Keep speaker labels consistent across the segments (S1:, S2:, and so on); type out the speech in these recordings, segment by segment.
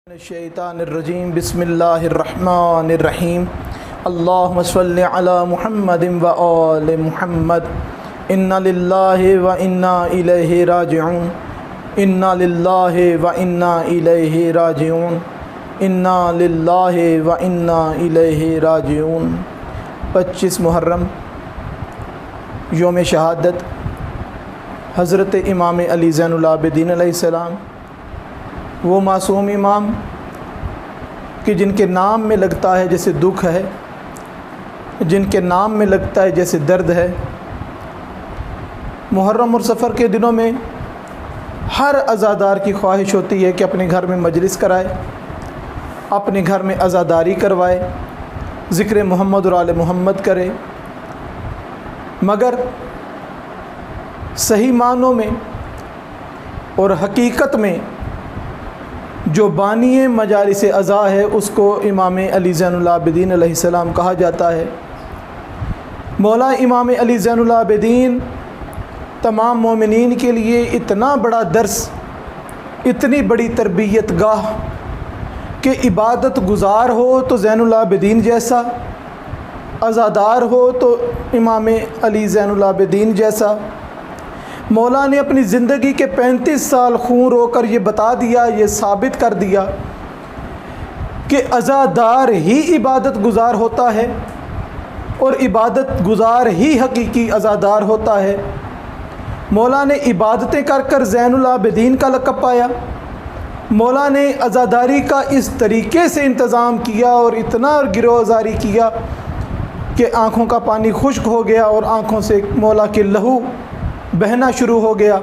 S1: الشیطانirrajیم بسم اللہ الرحمن اللہم صلی علی محمد و آل محمد انا للہ و انا الیہ راجعون انا للہ و انا الیہ راجعون انا للہ و انا الیہ راجعون 25 محرم یوم شہادت حضرت امام علی زین العابدین علیہ السلام، وہ معصوم امام کہ جن کے نام میں لگتا ہے جیسے دکھ ہے، جن کے نام میں لگتا ہے جیسے درد ہے۔ محرم اور سفر کے دنوں میں ہر عزادار کی خواہش ہوتی ہے کہ اپنے گھر میں مجلس کرائے، اپنے گھر میں عزاداری کروائے، ذکر محمد اور آل محمد کرے، مگر صحیح معنوں میں اور حقیقت میں جو بانی مجالس عزا ہے اس کو امام علی زین العابدین علیہ السلام کہا جاتا ہے۔ مولا امام علی زین العابدین تمام مومنین کے لیے اتنا بڑا درس، اتنی بڑی تربیت گاہ کہ عبادت گزار ہو تو زین العابدین جیسا، عزادار ہو تو امام علی زین العابدین جیسا۔ مولا نے اپنی زندگی کے 35 سال خون رو کر یہ بتا دیا، یہ ثابت کر دیا کہ عزادار ہی عبادت گزار ہوتا ہے اور عبادت گزار ہی حقیقی عزادار ہوتا ہے۔ مولا نے عبادتیں کر کر زین العابدین کا لقب پایا۔ مولا نے عزاداری کا اس طریقے سے انتظام کیا اور اتنا گروزاری کیا کہ آنکھوں کا پانی خشک ہو گیا اور آنکھوں سے مولا کے لہو بہنا شروع ہو گیا۔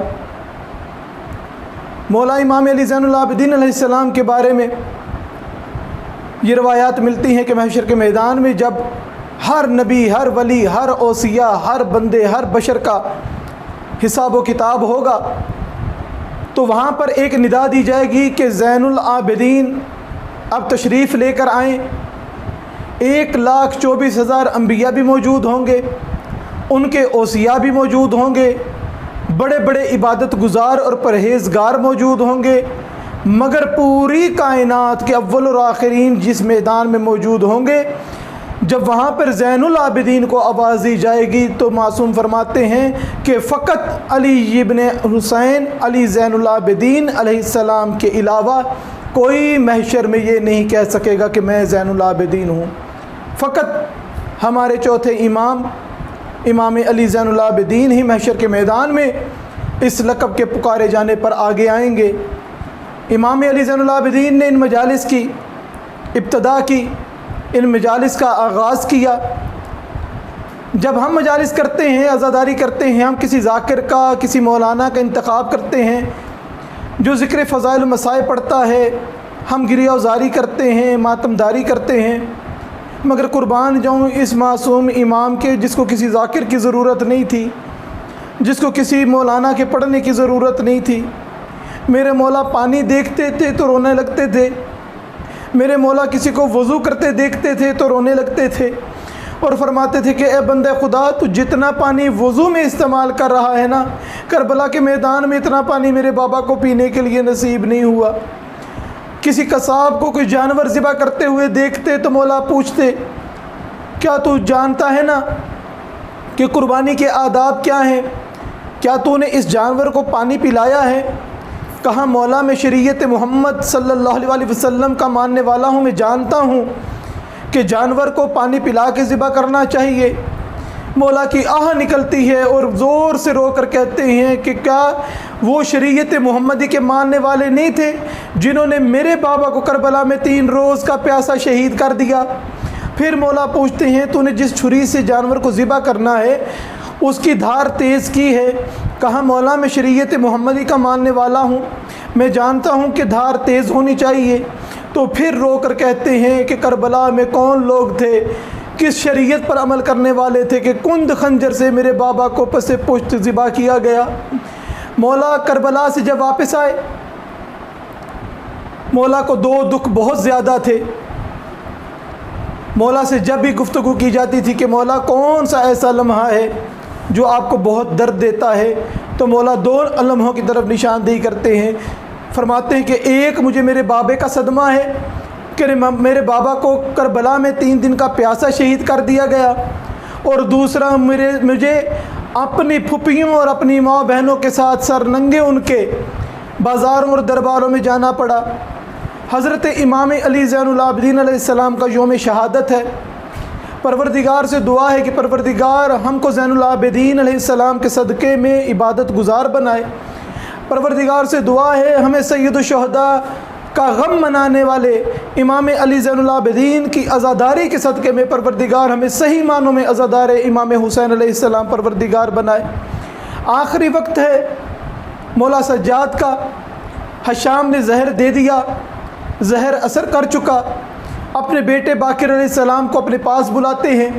S1: مولا امام علی زین العابدین علیہ السلام کے بارے میں یہ روایات ملتی ہیں کہ محشر کے میدان میں جب ہر نبی، ہر ولی، ہر اوصیاء، ہر بندے، ہر بشر کا حساب و کتاب ہوگا تو وہاں پر ایک ندا دی جائے گی کہ زین العابدین اب تشریف لے کر آئیں۔ 1,24,000 انبیاء بھی موجود ہوں گے، ان کے اوصیاء بھی موجود ہوں گے، بڑے بڑے عبادت گزار اور پرہیزگار موجود ہوں گے، مگر پوری کائنات کے اول اور آخرین جس میدان میں موجود ہوں گے، جب وہاں پر زین العابدین کو آواز دی جائے گی تو معصوم فرماتے ہیں کہ فقط علی ابن حسین علی زین العابدین علیہ السلام کے علاوہ کوئی محشر میں یہ نہیں کہہ سکے گا کہ میں زین العابدین ہوں۔ فقط ہمارے چوتھے امام امام علی زین العابدین ہی محشر کے میدان میں اس لقب کے پکارے جانے پر آگے آئیں گے۔ امام علی زین العابدین نے ان مجالس کی ابتدا کی، ان مجالس کا آغاز کیا۔ جب ہم مجالس کرتے ہیں، عزاداری کرتے ہیں، ہم کسی ذاکر کا، کسی مولانا کا انتخاب کرتے ہیں جو ذکر فضائل مسائل پڑھتا ہے، ہم گریہ وزاری کرتے ہیں، ماتمداری کرتے ہیں، مگر قربان جاؤں اس معصوم امام کے جس کو کسی ذاکر کی ضرورت نہیں تھی، جس کو کسی مولانا کے پڑھنے کی ضرورت نہیں تھی۔ میرے مولا پانی دیکھتے تھے تو رونے لگتے تھے، میرے مولا کسی کو وضو کرتے دیکھتے تھے تو رونے لگتے تھے اور فرماتے تھے کہ اے بندہ خدا، تو جتنا پانی وضو میں استعمال کر رہا ہے نا، کربلا کے میدان میں اتنا پانی میرے بابا کو پینے کے لیے نصیب نہیں ہوا۔ کسی قصاب کو کوئی جانور ذبح کرتے ہوئے دیکھتے تو مولا پوچھتے کیا تو جانتا ہے نا کہ قربانی کے آداب کیا ہیں؟ کیا تو نے اس جانور کو پانی پلایا ہے؟ کہا مولا میں شریعت محمد صلی اللہ علیہ وسلم کا ماننے والا ہوں، میں جانتا ہوں کہ جانور کو پانی پلا کے ذبح کرنا چاہیے۔ مولا کی آہ نکلتی ہے اور زور سے رو کر کہتے ہیں کہ کیا وہ شریعت محمدی کے ماننے والے نہیں تھے جنہوں نے میرے بابا کو کربلا میں 3 روز کا پیاسا شہید کر دیا؟ پھر مولا پوچھتے ہیں تو نے جس چھری سے جانور کو ذبح کرنا ہے اس کی دھار تیز کی ہے؟ کہا مولا میں شریعت محمدی کا ماننے والا ہوں، میں جانتا ہوں کہ دھار تیز ہونی چاہیے۔ تو پھر رو کر کہتے ہیں کہ کربلا میں کون لوگ تھے، کس شریعت پر عمل کرنے والے تھے کہ کند خنجر سے میرے بابا کو پس پشت ذبح کیا گیا۔ مولا کربلا سے جب واپس آئے، مولا کو 2 دکھ بہت زیادہ تھے۔ مولا سے جب بھی گفتگو کی جاتی تھی کہ مولا کون سا ایسا لمحہ ہے جو آپ کو بہت درد دیتا ہے، تو مولا 2 لمحوں کی طرف نشاندہی کرتے ہیں فرماتے ہیں کہ ایک مجھے میرے بابے کا صدمہ ہے کہ میرے بابا کو کربلا میں 3 دن کا پیاسا شہید کر دیا گیا، اور دوسرا مجھے اپنی پھپھیوں اور اپنی ماں بہنوں کے ساتھ سر ننگے ان کے بازاروں اور درباروں میں جانا پڑا۔ حضرت امام علی زین العابدین علیہ السلام کا یوم شہادت ہے۔ پروردگار سے دعا ہے کہ پروردگار ہم کو زین العابدین علیہ السلام کے صدقے میں عبادت گزار بنائے۔ پروردگار سے دعا ہے ہمیں سید الشہداء کا غم منانے والے امام علی زین العابدین کی عزاداری کے صدقے میں پروردگار ہمیں صحیح معنوں میں عزادار امام حسین علیہ السلام پروردگار بنائے۔ آخری وقت ہے مولا سجاد کا، حشام نے زہر دے دیا، زہر اثر کر چکا۔ اپنے بیٹے باقر علیہ السلام کو اپنے پاس بلاتے ہیں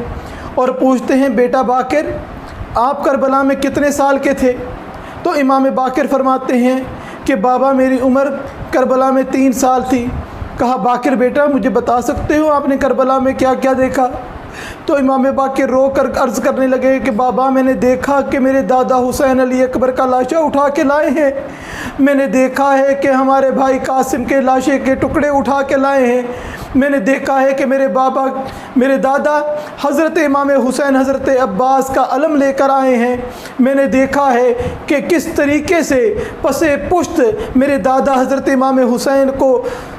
S1: اور پوچھتے ہیں بیٹا باقر آپ کربلا میں کتنے سال کے تھے؟ تو امام باقر فرماتے ہیں کہ بابا میری عمر کربلا میں 3 سال تھی۔ کہا باقر بیٹا مجھے بتا سکتے ہو آپ نے کربلا میں کیا کیا دیکھا؟ تو امام باقر رو کر عرض کرنے لگے کہ بابا میں نے دیکھا کہ میرے دادا حسین علی اکبر کا لاشا اٹھا کے لائے ہیں، میں نے دیکھا ہے کہ ہمارے بھائی قاسم کے لاشے کے ٹکڑے اٹھا کے لائے ہیں، میں نے دیکھا ہے کہ میرے دادا حضرت امام حسین حضرت عباس کا علم لے کر آئے ہیں، میں نے دیکھا ہے کہ کس طریقے سے پس پشت میرے دادا حضرت امام حسین کو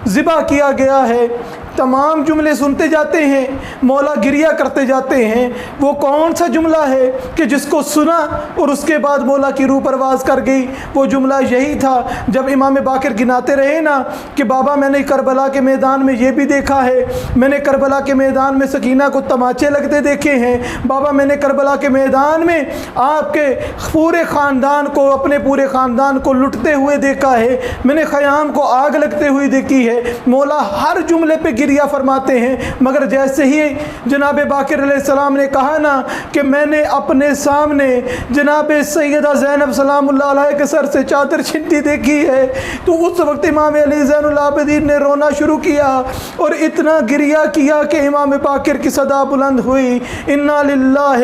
S1: ذبح کیا گیا ہے۔ تمام جملے سنتے جاتے ہیں، مولا گریہ کرتے جاتے ہیں۔ وہ کون سا جملہ ہے کہ جس کو سنا اور اس کے بعد مولا کی روح پرواز کر گئی؟ وہ جملہ یہی تھا جب امام باقر گناتے رہے نا کہ بابا میں نے کربلا کے میدان میں یہ بھی دیکھا ہے، میں نے کربلا کے میدان میں سکینہ کو تماچے لگتے دیکھے ہیں، بابا میں نے کربلا کے میدان میں آپ کے پورے خاندان کو، اپنے پورے خاندان کو لٹتے ہوئے دیکھا ہے، میں نے خیام کو آگ لگتے ہوئے دیکھی ہے۔ مولا ہر جملے پہ گریہ فرماتے ہیں، مگر جیسے ہی جناب باقر علیہ السلام نے کہا نا کہ میں نے اپنے سامنے جناب سیدہ زینب سلام اللہ علیہ کے سر سے چادر چھنتی دیکھی ہے، تو اس وقت امام علی زین العابدین نے رونا شروع کیا اور اتنا گریہ کیا کہ امام باقر کی صدا بلند ہوئی، انا للہ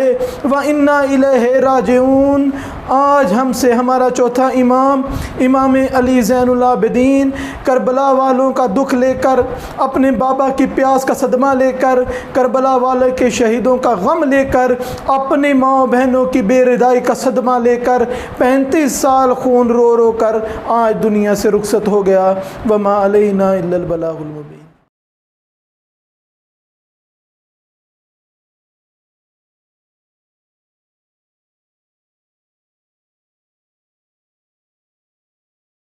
S1: و انا الیہ راجعون۔ آج ہم سے ہمارا چوتھا امام علی زین العابدین کربلا والوں کا دکھ لے کر، اپنے بابا کی پیاس کا صدمہ لے کر، کربلا والے کے شہیدوں کا غم لے کر، اپنی ماں بہنوں کی بے ردائی کا صدمہ لے کر، 35 سال خون رو رو کر آج دنیا سے رخصت ہو گیا۔ وما علینا الا البلاغ المبین۔